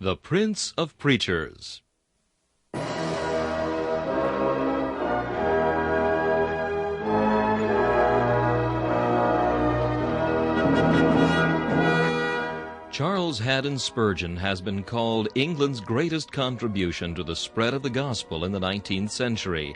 The Prince of Preachers. Charles Haddon Spurgeon has been called England's greatest contribution to the spread of the gospel in the 19th century.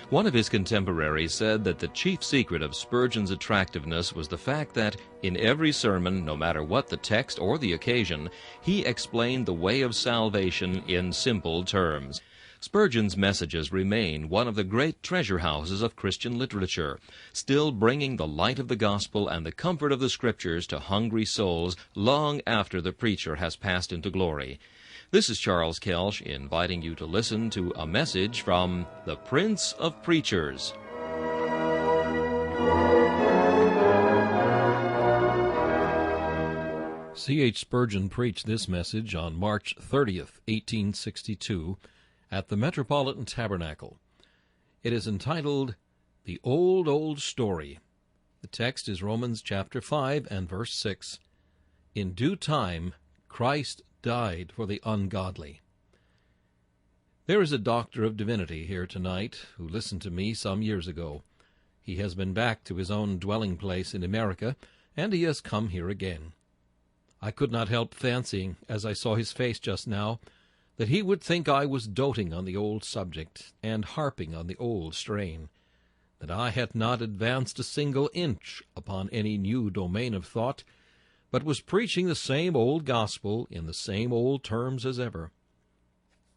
One of his contemporaries said that the chief secret of Spurgeon's attractiveness was the fact that, in every sermon, no matter what the text or the occasion, he explained the way of salvation in simple terms. Spurgeon's messages remain one of the great treasure houses of Christian literature, still bringing the light of the gospel and the comfort of the Scriptures to hungry souls long after the preacher has passed into glory. This is Charles Kelsch inviting you to listen to a message from the Prince of Preachers. C.H. Spurgeon preached this message on March 30th, 1862, at the Metropolitan Tabernacle. It is entitled, The Old, Old Story. The text is Romans chapter 5 and verse 6. In due time, Christ died for the ungodly. There is a doctor of divinity here tonight who listened to me some years ago. He has been back to his own dwelling place in America, and he has come here again. I could not help fancying, as I saw his face just now, that he would think I was doting on the old subject and harping on the old strain, that I had not advanced a single inch upon any new domain of thought, but was preaching the same old gospel in the same old terms as ever.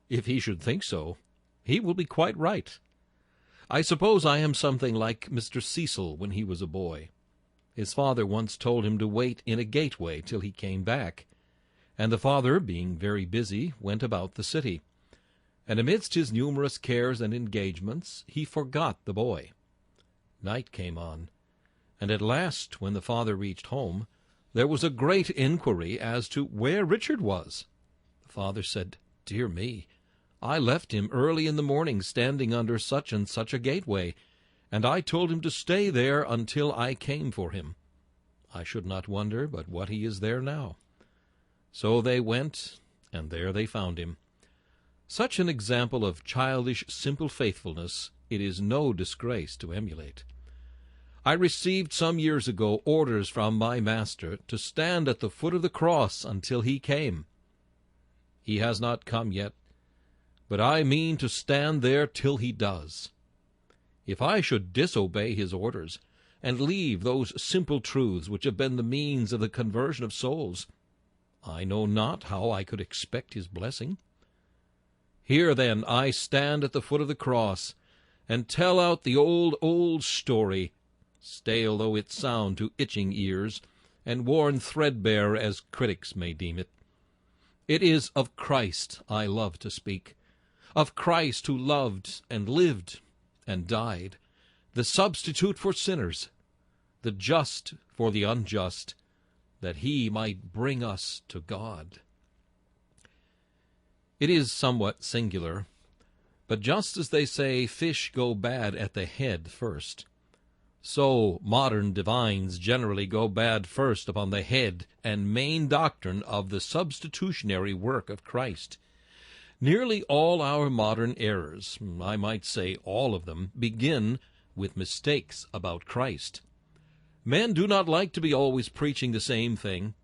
If he should think so, he will be quite right. I suppose I am something like Mr. Cecil when he was a boy. His father once told him to wait in a gateway till he came back, and the father, being very busy, went about the city. And amidst his numerous cares and engagements, he forgot the boy. Night came on, and at last, when the father reached home, there was a great inquiry as to where Richard was. The father said, "Dear me, I left him early in the morning standing under such and such a gateway, and I told him to stay there until I came for him. I should not wonder but what he is there now." So they went, and there they found him. Such an example of childish, simple faithfulness it is no disgrace to emulate. I received some years ago orders from my master to stand at the foot of the cross until he came. He has not come yet, but I mean to stand there till he does. If I should disobey his orders, and leave those simple truths which have been the means of the conversion of souls, I know not how I could expect his blessing. Here, then, I stand at the foot of the cross, and tell out the old, old story, stale though it sound to itching ears, and worn threadbare as critics may deem it. It is of Christ I love to speak, of Christ who loved and lived and died, the substitute for sinners, the just for the unjust, that he might bring us to God. It is somewhat singular, but just as they say fish go bad at the head first, so modern divines generally go bad first upon the head and main doctrine of the substitutionary work of Christ. Nearly all our modern errors, I might say all of them, begin with mistakes about Christ. Men do not like to be always preaching the same thing.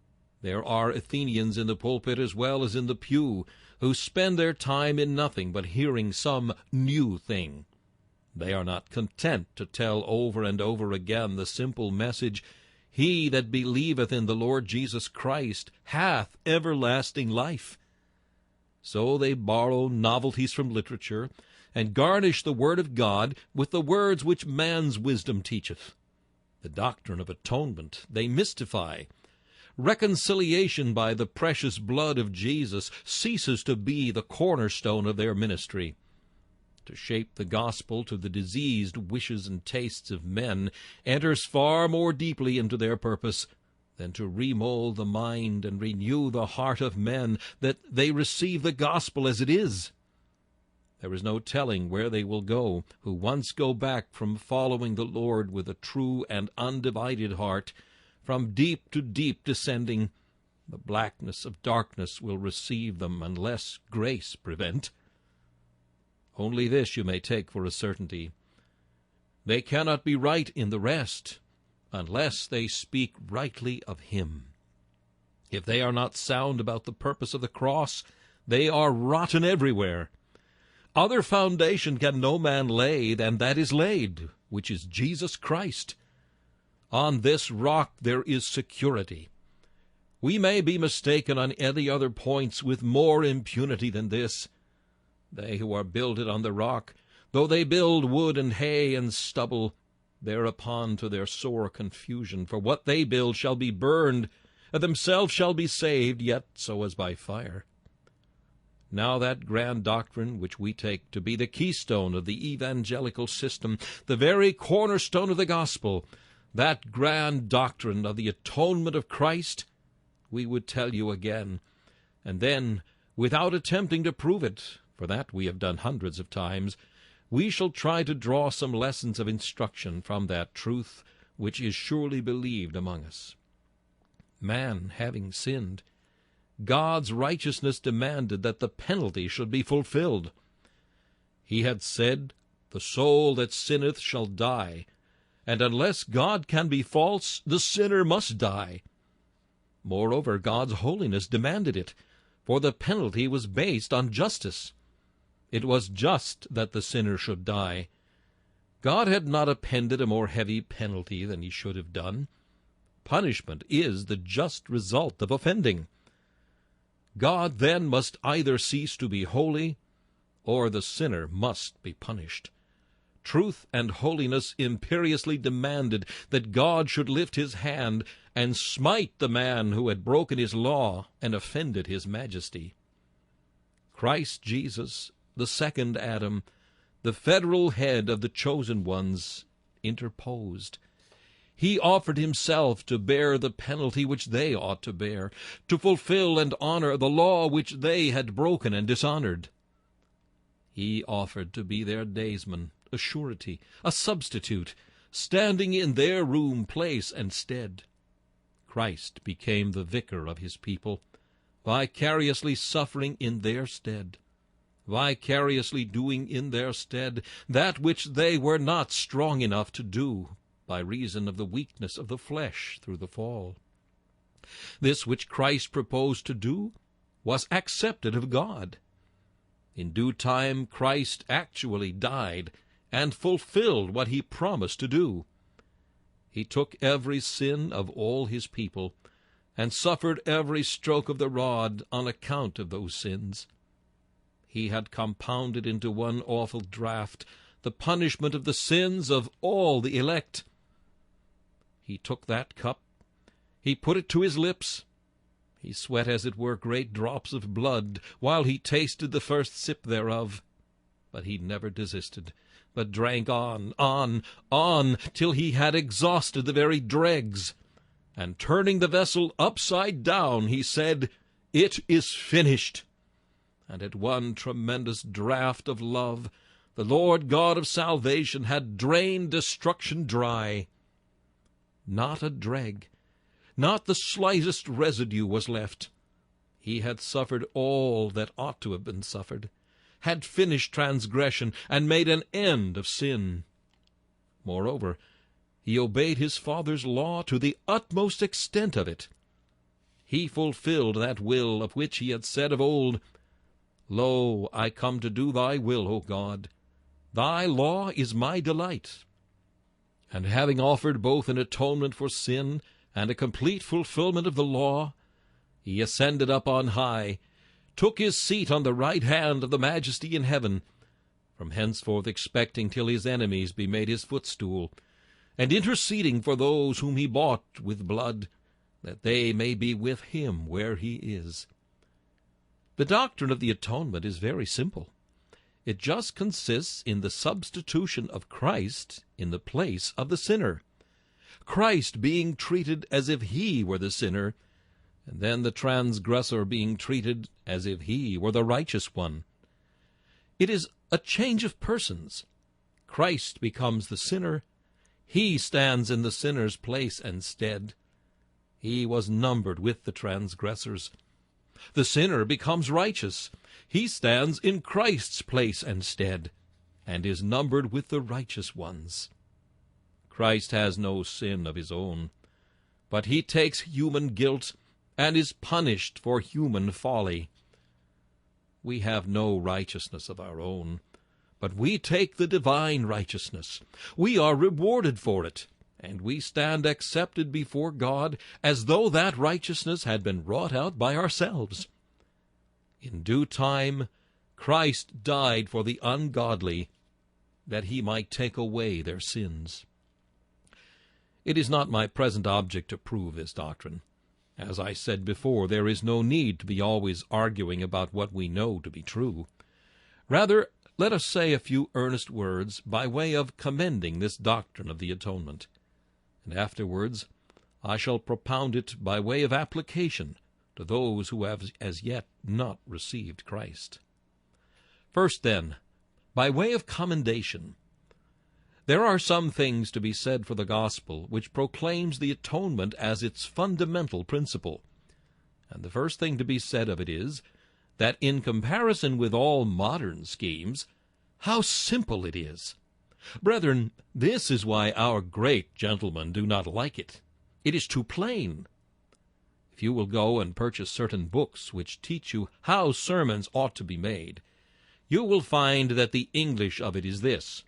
There are Athenians in the pulpit as well as in the pew who spend their time in nothing but hearing some new thing. They are not content to tell over and over again the simple message, "He that believeth in the Lord Jesus Christ hath everlasting life." So they borrow novelties from literature, and garnish the Word of God with the words which man's wisdom teacheth. The doctrine of atonement they mystify. Reconciliation by the precious blood of Jesus ceases to be the cornerstone of their ministry. To shape the gospel to the diseased wishes and tastes of men enters far more deeply into their purpose than to remold the mind and renew the heart of men, that they receive the gospel as it is. There is no telling where they will go who once go back from following the Lord with a true and undivided heart, from deep to deep descending, The blackness of darkness will receive them unless grace prevent. Only this you may take for a certainty: they cannot be right in the rest unless they speak rightly of him. If they are not sound about the purpose of the cross, they are rotten everywhere. Other foundation can no man lay than that is laid, which is Jesus Christ. On this rock there is security. We may be mistaken on any other points with more impunity than this. They who are builded on the rock, though they build wood and hay and stubble, thereupon to their sore confusion, for what they build shall be burned, and themselves shall be saved, yet so as by fire. Now that grand doctrine which we take to be the keystone of the evangelical system, the very cornerstone of the gospel, that grand doctrine of the atonement of Christ, we would tell you again, and then, without attempting to prove it, for that we have done hundreds of times, we shall try to draw some lessons of instruction from that truth which is surely believed among us. Man having sinned, God's righteousness demanded that the penalty should be fulfilled. He had said, "The soul that sinneth shall die," and unless God can be false, the sinner must die. Moreover, God's holiness demanded it, for the penalty was based on justice. It was just that the sinner should die. God had not appended a more heavy penalty than he should have done. Punishment is the just result of offending. God then must either cease to be holy, or the sinner must be punished. Truth and holiness imperiously demanded that God should lift his hand and smite the man who had broken his law and offended his majesty. Christ Jesus, the second Adam, the federal head of the chosen ones, interposed. He offered himself to bear the penalty which they ought to bear, to fulfill and honor the law which they had broken and dishonored. He offered to be their daysman, a surety, a substitute, standing in their room, place, and stead. Christ became the vicar of his people, vicariously suffering in their stead, vicariously doing in their stead that which they were not strong enough to do, by reason of the weakness of the flesh through the fall. This which Christ proposed to do was accepted of God. In due time Christ actually died and fulfilled what he promised to do. He took every sin of all his people and suffered every stroke of the rod on account of those sins. He had compounded into one awful draught the punishment of the sins of all the elect. He took that cup, he put it to his lips, he sweat as it were great drops of blood while he tasted the first sip thereof. But he never desisted, but drank on, till he had exhausted the very dregs. And turning the vessel upside down, he said, "It is finished." And at one tremendous draught of love, the Lord God of salvation had drained destruction dry. Not a dreg, not the slightest residue was left. He had suffered all that ought to have been suffered, had finished transgression, and made an end of sin. Moreover, he obeyed his Father's law to the utmost extent of it. He fulfilled that will of which he had said of old, "Lo, I come to do thy will, O God. Thy law is my delight." And having offered both an atonement for sin and a complete fulfillment of the law, he ascended up on high, took his seat on the right hand of the Majesty in heaven, from henceforth expecting till his enemies be made his footstool, and interceding for those whom he bought with blood, that they may be with him where he is. The doctrine of the atonement is very simple. It just consists in the substitution of Christ in the place of the sinner, Christ being treated as if he were the sinner, and then the transgressor being treated as if he were the righteous one. It is a change of persons. Christ becomes the sinner. He stands in the sinner's place and stead. He was numbered with the transgressors. The sinner becomes righteous. He stands in Christ's place and stead, and is numbered with the righteous ones. Christ has no sin of his own, but he takes human guilt and is punished for human folly. We have no righteousness of our own, but we take the divine righteousness. We are rewarded for it, and we stand accepted before God as though that righteousness had been wrought out by ourselves. In due time, Christ died for the ungodly, that he might take away their sins. It is not my present object to prove this doctrine. As I said before, there is no need to be always arguing about what we know to be true. Rather, let us say a few earnest words by way of commending this doctrine of the atonement, and afterwards I shall propound it by way of application to those who have as yet not received Christ. First, then, by way of commendation, there are some things to be said for the gospel which proclaims the atonement as its fundamental principle. And the first thing to be said of it is that in comparison with all modern schemes, how simple it is. Brethren, this is why our great gentlemen do not like it. It is too plain. If you will go and purchase certain books which teach you how sermons ought to be made, you will find that the English of it is this: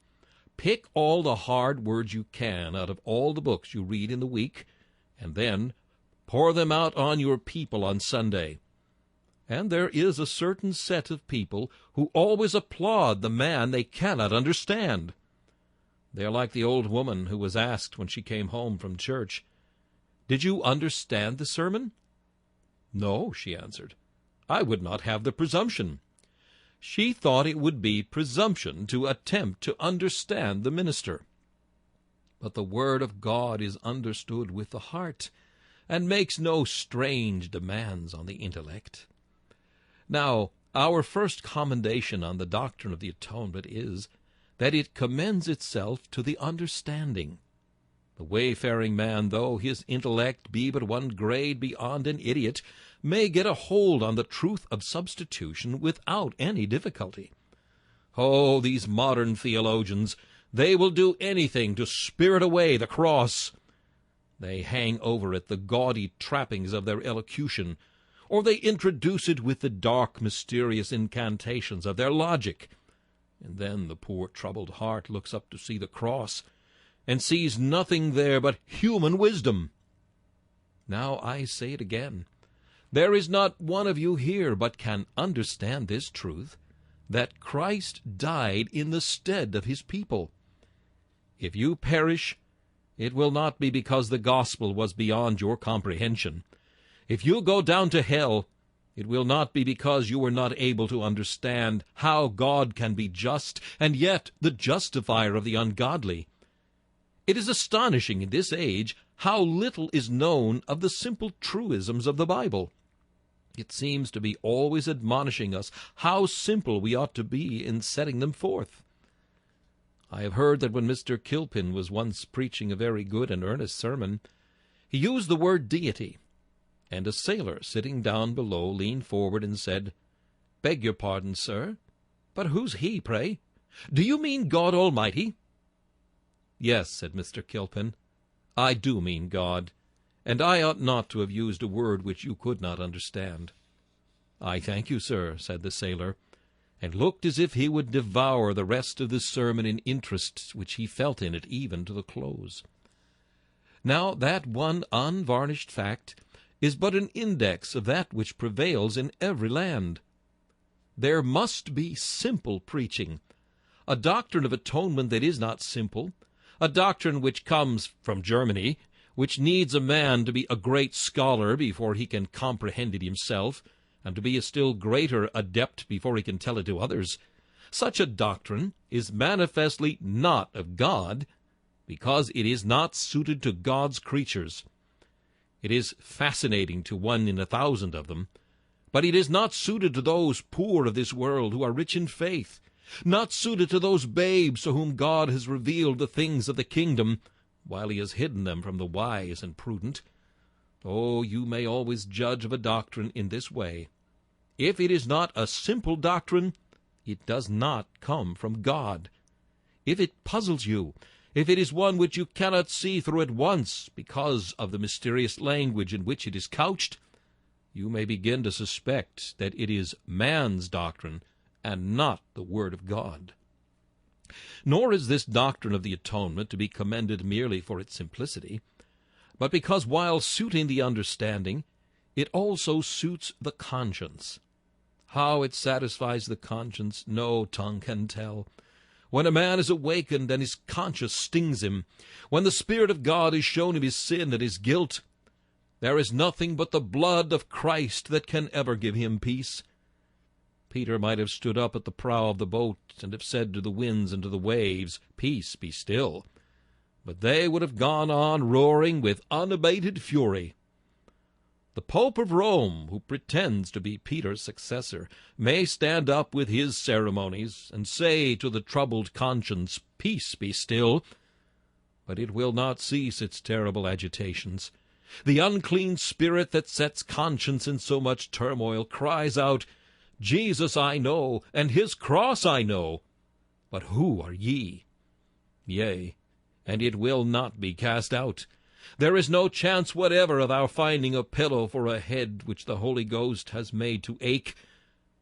pick all the hard words you can out of all the books you read in the week, and then pour them out on your people on Sunday. And there is a certain set of people who always applaud the man they cannot understand. They are like the old woman who was asked when she came home from church, "Did you understand the sermon?" "No," she answered. "I would not have the presumption." She thought it would be presumption to attempt to understand the minister. But the word of God is understood with the heart, and makes no strange demands on the intellect. Now, our first commendation on the doctrine of the atonement is that it commends itself to the understanding. The wayfaring man, though his intellect be but one grade beyond an idiot, may get a hold on the truth of substitution without any difficulty. Oh, these modern theologians, they will do anything to spirit away the cross. They hang over it the gaudy trappings of their elocution, or they introduce it with the dark, mysterious incantations of their logic. And then the poor troubled heart looks up to see the cross, and sees nothing there but human wisdom. Now I say it again. There is not one of you here but can understand this truth, that Christ died in the stead of his people. If you perish, it will not be because the gospel was beyond your comprehension. If you go down to hell, it will not be because you were not able to understand how God can be just and yet the justifier of the ungodly. It is astonishing in this age how little is known of the simple truisms of the Bible. It seems to be always admonishing us how simple we ought to be in setting them forth. I have heard that when Mr. Kilpin was once preaching a very good and earnest sermon, he used the word deity, and a sailor sitting down below leaned forward and said, "Beg your pardon, sir, but who's he, pray? Do you mean God Almighty?" "Yes," said Mr. Kilpin, "I do mean God, and I ought not to have used a word which you could not understand." "I thank you, sir," said the sailor, and looked as if he would devour the rest of the sermon in interest which he felt in it even to the close. Now that one unvarnished fact is but an index of that which prevails in every land. There must be simple preaching, a doctrine of atonement that is not simple, a doctrine which comes from Germany, which needs a man to be a great scholar before he can comprehend it himself, and to be a still greater adept before he can tell it to others. Such a doctrine is manifestly not of God, because it is not suited to God's creatures. It is fascinating to 1 in 1,000 of them, but it is not suited to those poor of this world who are rich in faith, not suited to those babes to whom God has revealed the things of the kingdom, while he has hidden them from the wise and prudent. Oh, you may always judge of a doctrine in this way. If it is not a simple doctrine, it does not come from God. If it puzzles you, if it is one which you cannot see through at once because of the mysterious language in which it is couched, you may begin to suspect that it is man's doctrine and not the Word of God. Nor is this doctrine of the atonement to be commended merely for its simplicity, but because while suiting the understanding, it also suits the conscience. How it satisfies the conscience, no tongue can tell. When a man is awakened and his conscience stings him, when the Spirit of God is shown him his sin and his guilt, there is nothing but the blood of Christ that can ever give him peace. Peter might have stood up at the prow of the boat and have said to the winds and to the waves, "Peace, be still." But they would have gone on roaring with unabated fury. The Pope of Rome, who pretends to be Peter's successor, may stand up with his ceremonies and say to the troubled conscience, "Peace, be still," but it will not cease its terrible agitations. The unclean spirit that sets conscience in so much turmoil cries out, "Jesus I know, and his cross I know, but who are ye?" Yea, and it will not be cast out. There is no chance whatever of our finding a pillow for a head which the Holy Ghost has made to ache,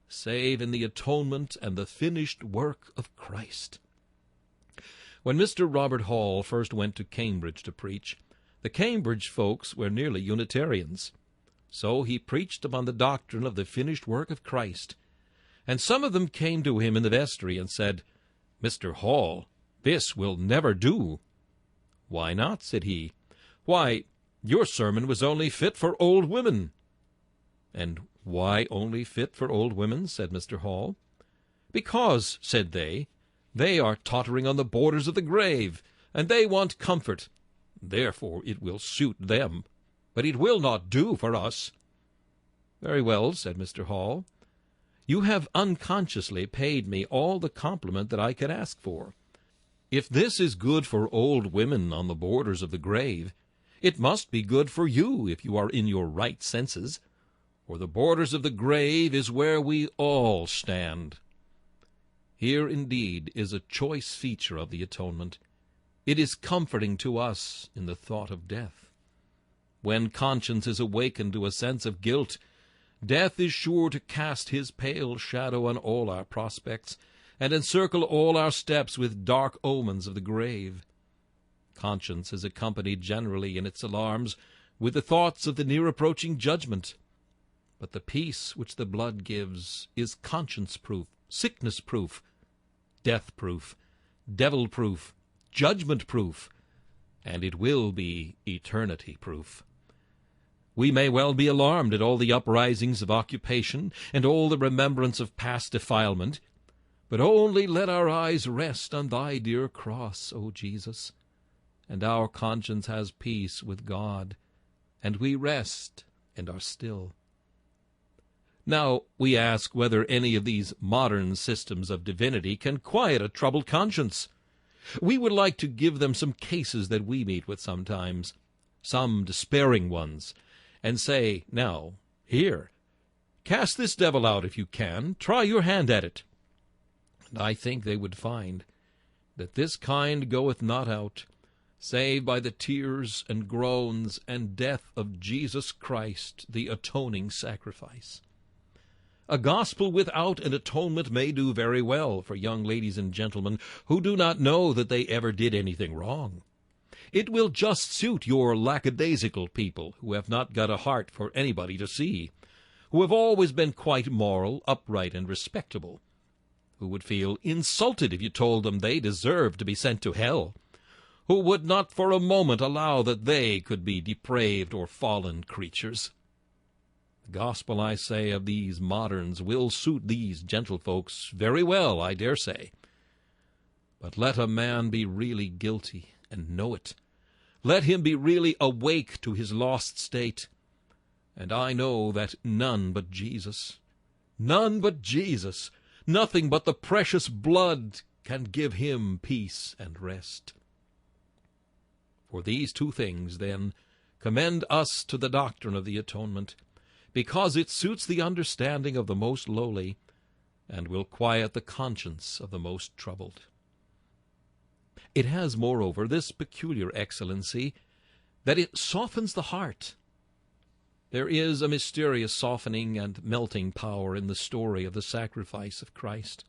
save in the atonement and the finished work of Christ. When Mr. Robert Hall first went to Cambridge to preach, the Cambridge folks were nearly Unitarians. So he preached upon the doctrine of the finished work of Christ. And some of them came to him in the vestry and said, "Mr. Hall, this will never do." "Why not?" said he. "Why, your sermon was only fit for old women." "And why only fit for old women?" said Mr. Hall. "Because," said they are tottering on the borders of the grave, and they want comfort. Therefore it will suit them, but it will not do for us." "Very well," said Mr. Hall. "You have unconsciously paid me all the compliment that I could ask for. If this is good for old women on the borders of the grave, it must be good for you if you are in your right senses, for the borders of the grave is where we all stand." Here indeed is a choice feature of the atonement. It is comforting to us in the thought of death. When conscience is awakened to a sense of guilt, death is sure to cast his pale shadow on all our prospects, and encircle all our steps with dark omens of the grave. Conscience is accompanied generally in its alarms with the thoughts of the near-approaching judgment. But the peace which the blood gives is conscience-proof, sickness-proof, death-proof, devil-proof, judgment-proof, and it will be eternity-proof. We may well be alarmed at all the uprisings of occupation and all the remembrance of past defilement, but only let our eyes rest on thy dear cross, O Jesus, and our conscience has peace with God, and we rest and are still. Now we ask whether any of these modern systems of divinity can quiet a troubled conscience. We would like to give them some cases that we meet with sometimes, some despairing ones, and say, "Now, here, cast this devil out if you can, try your hand at it." And I think they would find that this kind goeth not out, save by the tears and groans and death of Jesus Christ, the atoning sacrifice. A gospel without an atonement may do very well for young ladies and gentlemen who do not know that they ever did anything wrong. It will just suit your lackadaisical people who have not got a heart for anybody to see, who have always been quite moral, upright, and respectable, who would feel insulted if you told them they deserved to be sent to hell, who would not for a moment allow that they could be depraved or fallen creatures. The gospel, I say, of these moderns will suit these gentlefolks very well, I dare say. But let a man be really guilty and know it. Let him be really awake to his lost state. And I know that none but Jesus, nothing but the precious blood can give him peace and rest. For these two things, then, commend us to the doctrine of the atonement, because it suits the understanding of the most lowly, and will quiet the conscience of the most troubled. It has, moreover, this peculiar excellency, that it softens the heart. There is a mysterious softening and melting power in the story of the sacrifice of Christ.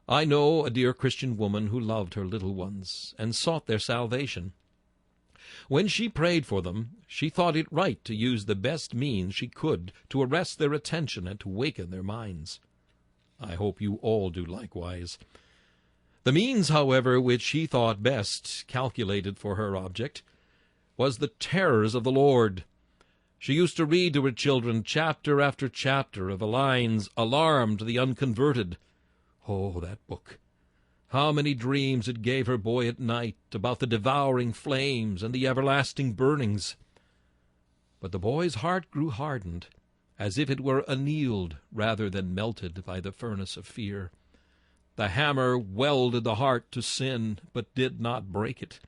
I know a dear Christian woman who loved her little ones and sought their salvation. When she prayed for them, she thought it right to use the best means she could to arrest their attention and to waken their minds. I hope you all do likewise. The means, however, which she thought best calculated for her object was the terrors of the Lord. She used to read to her children chapter after chapter of the lines, "Alarmed the unconverted." Oh, that book! How many dreams it gave her boy at night about the devouring flames and the everlasting burnings! But the boy's heart grew hardened, as if it were annealed rather than melted by the furnace of fear. The hammer welded the heart to sin, but did not break it.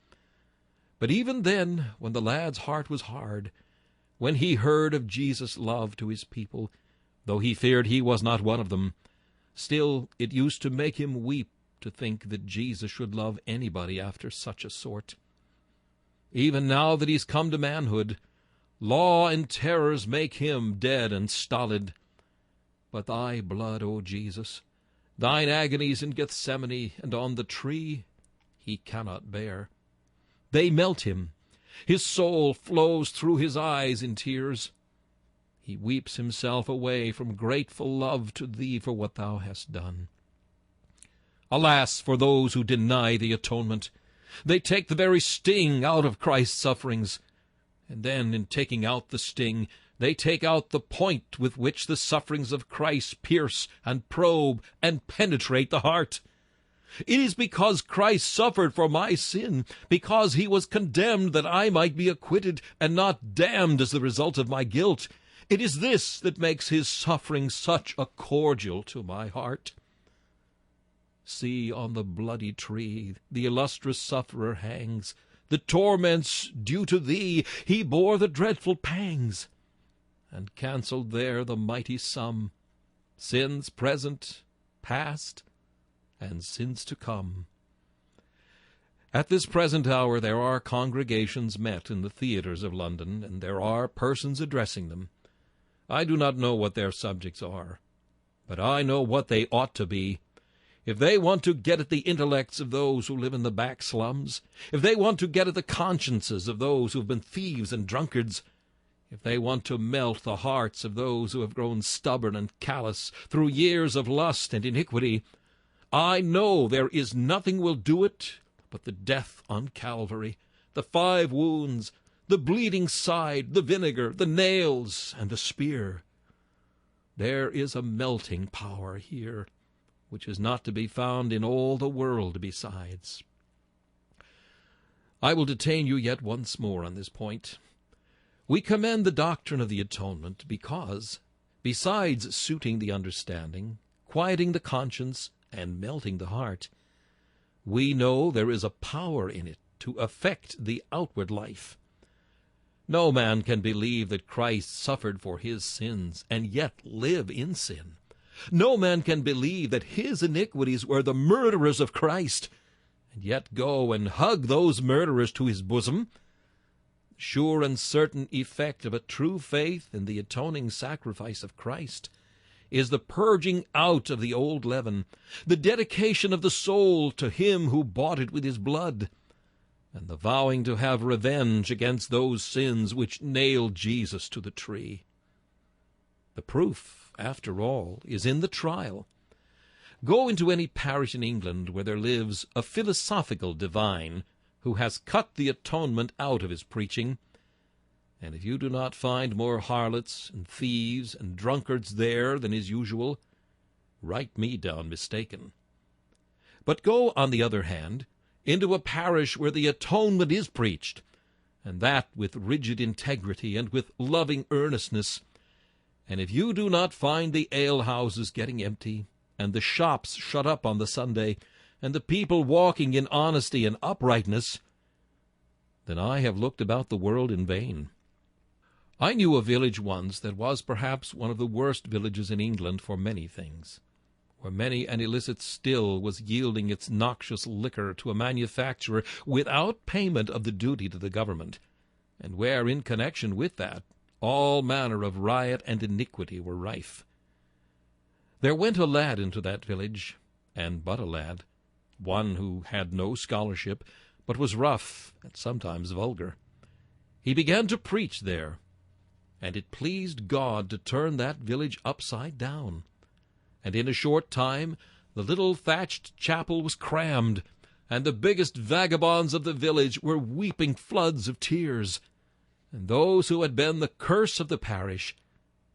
But even then, when the lad's heart was hard, when he heard of Jesus' love to his people, though he feared he was not one of them, still it used to make him weep to think that Jesus should love anybody after such a sort. Even now that he's come to manhood, law and terrors make him dead and stolid. But thy blood, O Jesus, thine agonies in Gethsemane and on the tree, he cannot bear. They melt him. His soul flows through his eyes in tears. He weeps himself away from grateful love to thee for what thou hast done. Alas for those who deny the atonement! They take the very sting out of Christ's sufferings, and then, in taking out the sting, they take out the point with which the sufferings of Christ pierce and probe and penetrate the heart. It is because Christ suffered for my sin, because he was condemned that I might be acquitted and not damned as the result of my guilt. It is this that makes his suffering such a cordial to my heart. See, on the bloody tree the illustrious sufferer hangs. The torments due to thee he bore the dreadful pangs, and cancelled there the mighty sum, sins present, past, and sins to come. At this present hour there are congregations met in the theatres of London, and there are persons addressing them. I do not know what their subjects are, but I know what they ought to be. If they want to get at the intellects of those who live in the back slums, if they want to get at the consciences of those who have been thieves and drunkards, if they want to melt the hearts of those who have grown stubborn and callous through years of lust and iniquity, I know there is nothing will do it but the death on Calvary, the 5 wounds, the bleeding side, the vinegar, the nails, and the spear. There is a melting power here, which is not to be found in all the world besides. I will detain you yet once more on this point. We commend the doctrine of the atonement because, besides suiting the understanding, quieting the conscience, and melting the heart, we know there is a power in it to affect the outward life. No man can believe that Christ suffered for his sins and yet live in sin. No man can believe that his iniquities were the murderers of Christ, and yet go and hug those murderers to his bosom. The sure and certain effect of a true faith in the atoning sacrifice of Christ is the purging out of the old leaven, the dedication of the soul to him who bought it with his blood, and the vowing to have revenge against those sins which nailed Jesus to the tree. The proof, after all, is in the trial. Go into any parish in England where there lives a philosophical divine who has cut the atonement out of his preaching, and if you do not find more harlots and thieves and drunkards there than is usual, write me down mistaken. But go, on the other hand, into a parish where the atonement is preached, and that with rigid integrity and with loving earnestness, and if you do not find the alehouses getting empty, and the shops shut up on the Sunday, and the people walking in honesty and uprightness, then I have looked about the world in vain. I knew a village once that was perhaps one of the worst villages in England for many things, where many an illicit still was yielding its noxious liquor to a manufacturer without payment of the duty to the government, and where, in connection with that, all manner of riot and iniquity were rife. There went a lad into that village, and but a lad, one who had no scholarship, but was rough and sometimes vulgar. He began to preach there, and it pleased God to turn that village upside down. And in a short time the little thatched chapel was crammed, and the biggest vagabonds of the village were weeping floods of tears, and those who had been the curse of the parish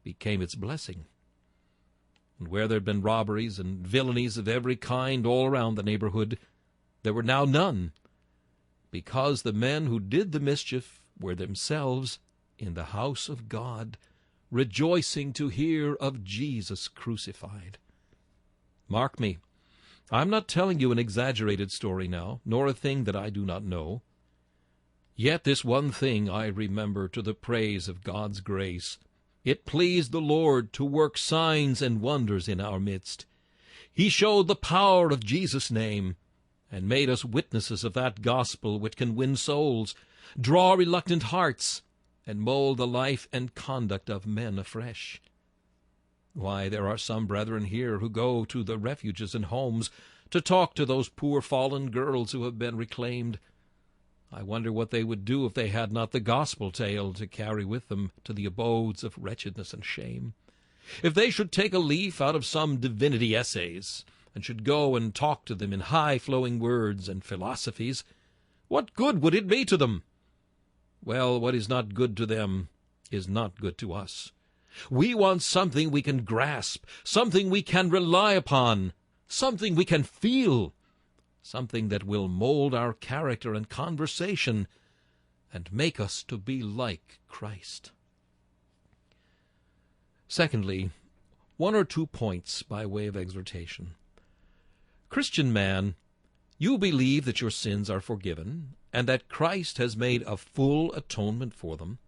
became its blessing. And where there had been robberies and villainies of every kind all around the neighborhood, there were now none, because the men who did the mischief were themselves in the house of God, rejoicing to hear of Jesus crucified. Mark me, I am not telling you an exaggerated story now, nor a thing that I do not know. Yet this one thing I remember to the praise of God's grace. It pleased the Lord to work signs and wonders in our midst. He showed the power of Jesus' name, and made us witnesses of that gospel which can win souls, draw reluctant hearts, and mold the life and conduct of men afresh. Why, there are some brethren here who go to the refuges and homes to talk to those poor fallen girls who have been reclaimed. I wonder what they would do if they had not the gospel tale to carry with them to the abodes of wretchedness and shame. If they should take a leaf out of some divinity essays, and should go and talk to them in high-flowing words and philosophies, what good would it be to them? Well, what is not good to them is not good to us. We want something we can grasp, something we can rely upon, something we can feel, something that will mold our character and conversation and make us to be like Christ. Secondly, one or two points by way of exhortation. Christian man, you believe that your sins are forgiven, and that Christ has made a full atonement for them.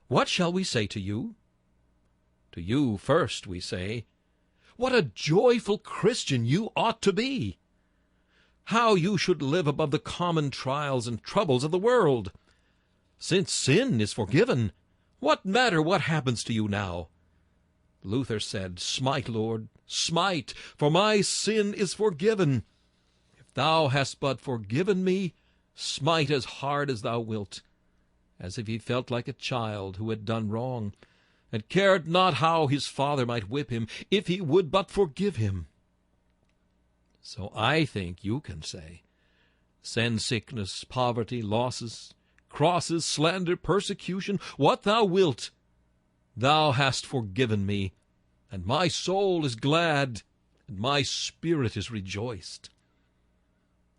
What shall we say to you? To you first we say, what a joyful Christian you ought to be! How you should live above the common trials and troubles of the world! Since sin is forgiven, what matter what happens to you now? Luther said, Smite, Lord, smite, for my sin is forgiven. If thou hast but forgiven me, smite as hard as thou wilt, as if he felt like a child who had done wrong, and cared not how his father might whip him, if he would but forgive him. So I think you can say, send sickness, poverty, losses, crosses, slander, persecution, what thou wilt, thou hast forgiven me, and my soul is glad, and my spirit is rejoiced.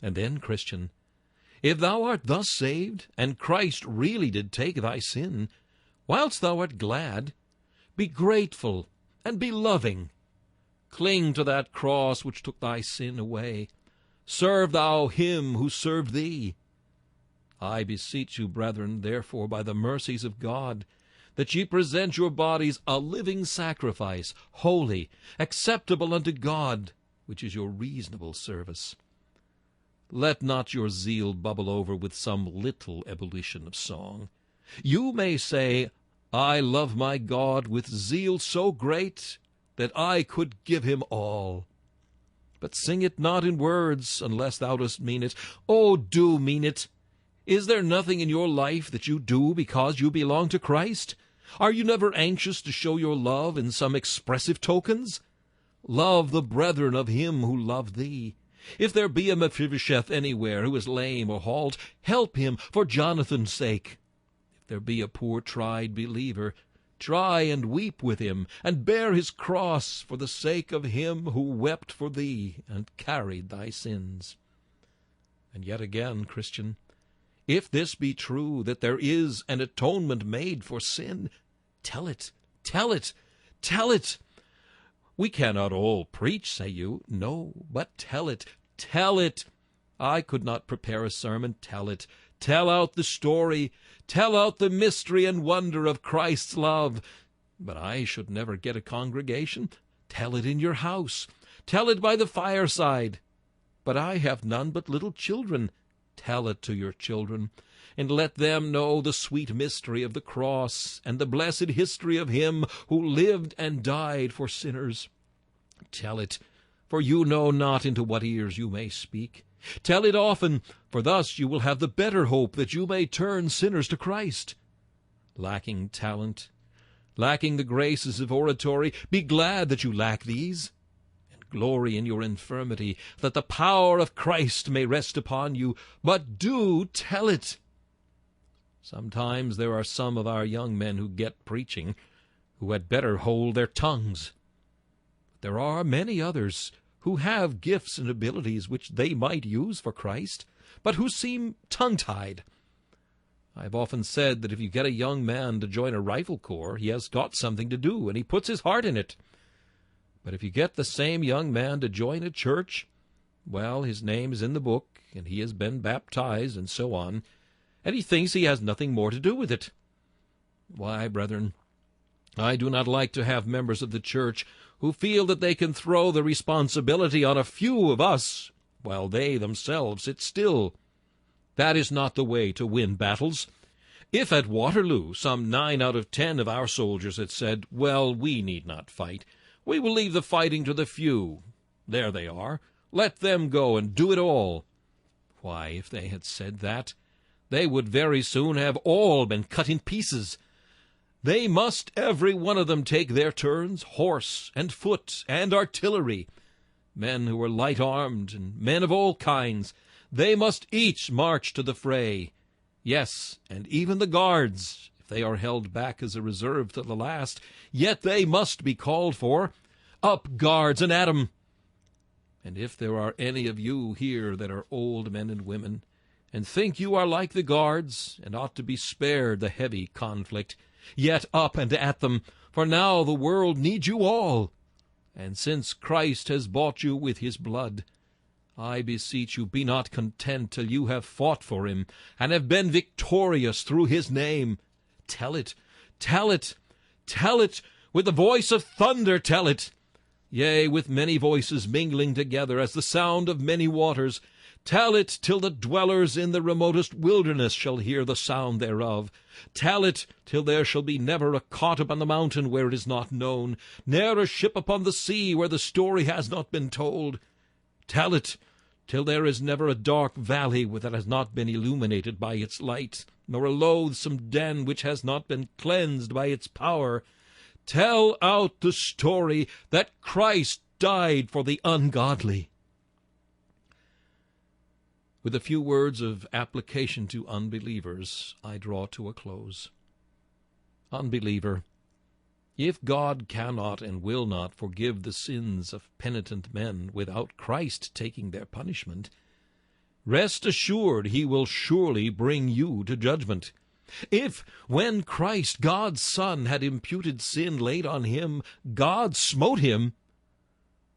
And then, Christian, if thou art thus saved, and Christ really did take thy sin, whilst thou art glad, be grateful and be loving. Cling to that cross which took thy sin away. Serve thou him who served thee. I beseech you, brethren, therefore, by the mercies of God, that ye present your bodies a living sacrifice, holy, acceptable unto God, which is your reasonable service. Let not your zeal bubble over with some little ebullition of song. You may say, I love my God with zeal so great that I could give him all. But sing it not in words, unless thou dost mean it. Oh, do mean it. Is there nothing in your life that you do because you belong to Christ? Are you never anxious to show your love in some expressive tokens? Love the brethren of him who loved thee. If there be a Mephibosheth anywhere who is lame or halt, help him for Jonathan's sake. If there be a poor tried believer, try and weep with him, and bear his cross for the sake of him who wept for thee and carried thy sins. And yet again, Christian, if this be true, that there is an atonement made for sin, tell it, tell it, tell it. We cannot all preach, say you. No, but tell it, tell it. I could not prepare a sermon. Tell it, Tell out the story. Tell out the mystery and wonder of Christ's love. But I should never get a congregation. Tell it in your house. Tell it by the fireside. But I have none but little children. Tell it to your children, and let them know the sweet mystery of the cross and the blessed history of him who lived and died for sinners. Tell it, for you know not into what ears you may speak. Tell it often, for thus you will have the better hope that you may turn sinners to Christ. Lacking talent, lacking the graces of oratory, be glad that you lack these, and glory in your infirmity, that the power of Christ may rest upon you. But do tell it. Sometimes there are some of our young men who get preaching who had better hold their tongues. But there are many others who have gifts and abilities which they might use for Christ, but who seem tongue-tied. I have often said that if you get a young man to join a rifle corps, he has got something to do, and he puts his heart in it. But if you get the same young man to join a church, well, his name is in the book, and he has been baptized, and so on, and he thinks he has nothing more to do with it. Why, brethren, I do not like to have members of the church who feel that they can throw the responsibility on a few of us, while they themselves sit still. That is not the way to win battles. If at Waterloo some 9 out of 10 of our soldiers had said, "Well, we need not fight. We will leave the fighting to the few. There they are. Let them go and do it all." Why, if they had said that, they would very soon have all been cut in pieces. They must every one of them take their turns, horse and foot and artillery. Men who are light-armed and men of all kinds, they must each march to the fray. Yes, and even the guards, if they are held back as a reserve to the last, yet they must be called for. Up, guards, and at 'em! And if there are any of you here that are old men and women, and think you are like the guards, and ought to be spared the heavy conflict, yet up and at them, for now the world needs you all. And since Christ has bought you with his blood, I beseech you, be not content till you have fought for him, and have been victorious through his name. Tell it, tell it, tell it, with the voice of thunder tell it. Yea, with many voices mingling together as the sound of many waters. Tell it till the dwellers in the remotest wilderness shall hear the sound thereof. Tell it till there shall be never a cot upon the mountain where it is not known, ne'er a ship upon the sea where the story has not been told. Tell it till there is never a dark valley that has not been illuminated by its light, nor a loathsome den which has not been cleansed by its power. Tell out the story that Christ died for the ungodly. With a few words of application to unbelievers, I draw to a close. Unbeliever, if God cannot and will not forgive the sins of penitent men without Christ taking their punishment, rest assured he will surely bring you to judgment. If, when Christ, God's Son, had imputed sin laid on him, God smote him,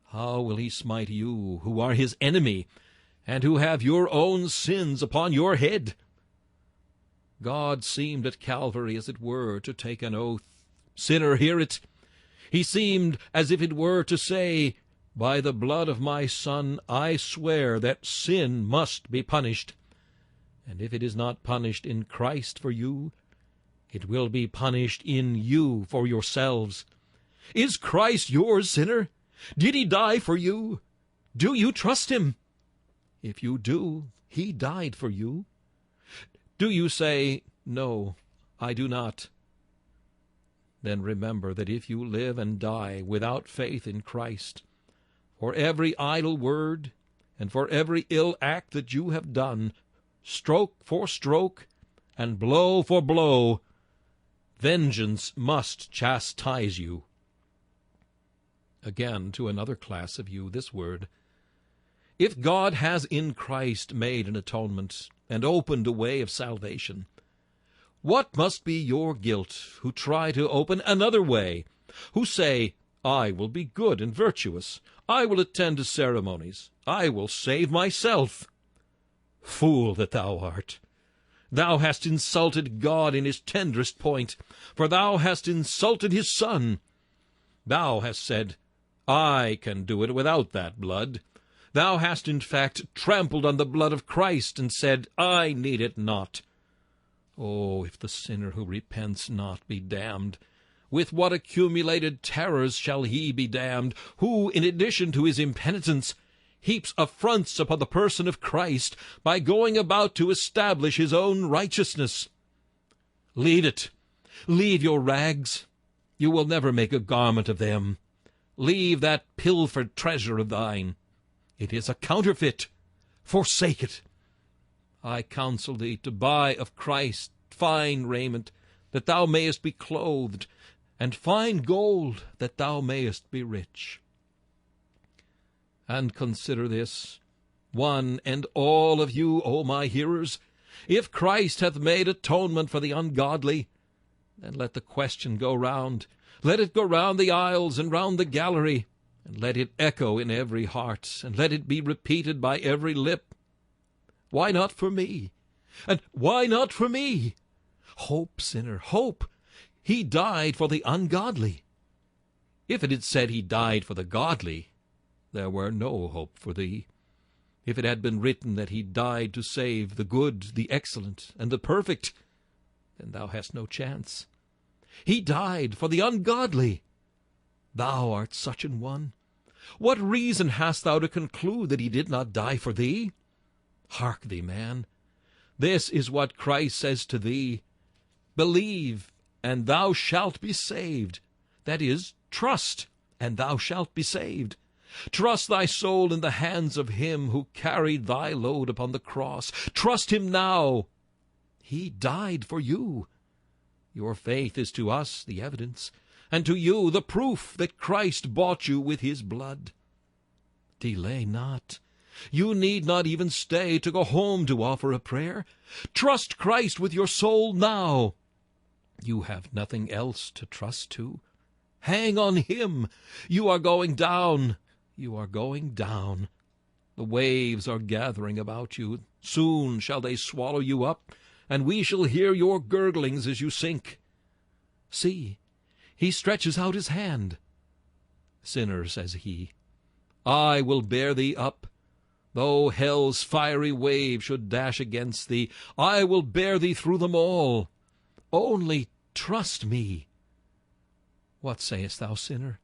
how will he smite you, who are his enemy, and who have your own sins upon your head? God seemed at Calvary, as it were, to take an oath. Sinner, hear it. He seemed as if it were to say, "By the blood of my Son, I swear that sin must be punished. And if it is not punished in Christ for you, it will be punished in you for yourselves. Is Christ yours, sinner? Did he die for you? Do you trust him? If you do, he died for you. Do you say, "No, I do not"? Then remember that if you live and die without faith in Christ, for every idle word and for every ill act that you have done, stroke for stroke and blow for blow, vengeance must chastise you. Again, to another class of you, this word: if God has in Christ made an atonement and opened a way of salvation, what must be your guilt who try to open another way, who say, "I will be good and virtuous, I will attend to ceremonies, I will save myself"? Fool that thou art! Thou hast insulted God in his tenderest point, for thou hast insulted his Son. Thou hast said, I can do it without that blood. Thou hast in fact trampled on the blood of Christ, and said, I need it not. Oh, if the sinner who repents not be damned, with what accumulated terrors shall he be damned, who, in addition to his impenitence, heaps affronts upon the person of Christ by going about to establish his own righteousness. Leave it. Leave your rags. You will never make a garment of them. Leave that pilfered treasure of thine. It is a counterfeit. Forsake it. I counsel thee to buy of Christ fine raiment, that thou mayest be clothed, and fine gold, that thou mayest be rich. And consider this, one and all of you, O my hearers, if Christ hath made atonement for the ungodly, then let the question go round. Let it go round the aisles and round the gallery, and let it echo in every heart, and let it be repeated by every lip. Why not for me? And why not for me? Hope, sinner, hope. He died for the ungodly. If it had said he died for the godly, there were no hope for thee. If it had been written that he died to save the good, the excellent, and the perfect, then thou hast no chance. He died for the ungodly. Thou art such an one. What reason hast thou to conclude that he did not die for thee? Hark thee, man. This is what Christ says to thee. Believe, and thou shalt be saved. That is, trust, and thou shalt be saved. Trust thy soul in the hands of him who carried thy load upon the cross. Trust him now. He died for you. Your faith is to us the evidence, and to you the proof that Christ bought you with his blood. Delay not. You need not even stay to go home to offer a prayer. Trust Christ with your soul now. You have nothing else to trust to. Hang on him. You are going down. You are going down. The waves are gathering about you. Soon shall they swallow you up, and we shall hear your gurglings as you sink. See, he stretches out his hand. Sinner, says he, I will bear thee up. Though hell's fiery wave should dash against thee, I will bear thee through them all. Only trust me. What sayest thou, sinner?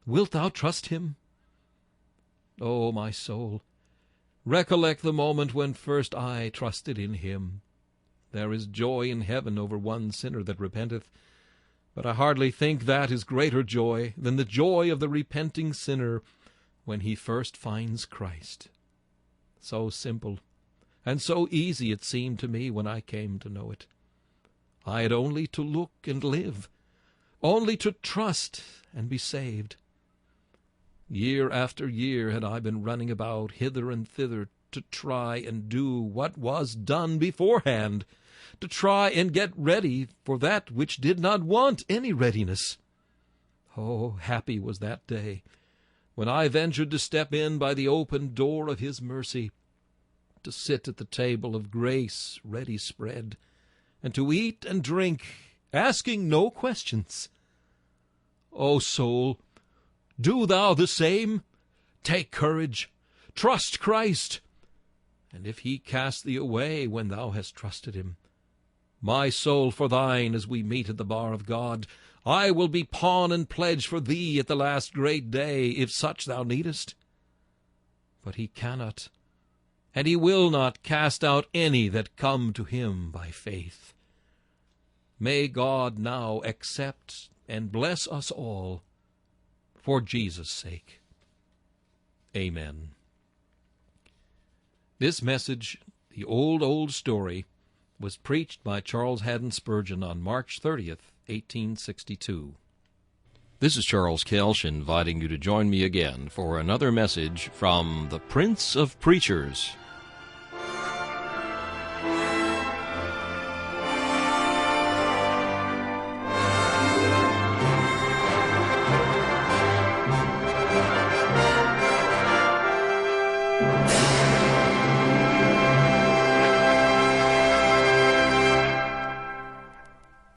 Wilt thou trust him? O my soul, recollect the moment when first I trusted in him. There is joy in heaven over one sinner that repenteth, but I hardly think that is greater joy than the joy of the repenting sinner when he first finds Christ. So simple and so easy it seemed to me when I came to know it. I had only to look and live, only to trust and be saved. Year after year had I been running about hither and thither to try and do what was done beforehand, to try and get ready for that which did not want any readiness. Oh, happy was that day when I ventured to step in by the open door of his mercy, to sit at the table of grace ready spread, and to eat and drink, asking no questions. O soul, do thou the same. Take courage, trust Christ, and if he cast thee away when thou hast trusted him, my soul for thine as we meet at the bar of God, I will be pawn and pledge for thee at the last great day, if such thou needest. But he cannot, and he will not cast out any that come to him by faith. May God now accept and bless us all, for Jesus' sake. Amen. This message, The Old Story, was preached by Charles Haddon Spurgeon on March 30th, 1862. This is Charles Kelsch inviting you to join me again for another message from the Prince of Preachers.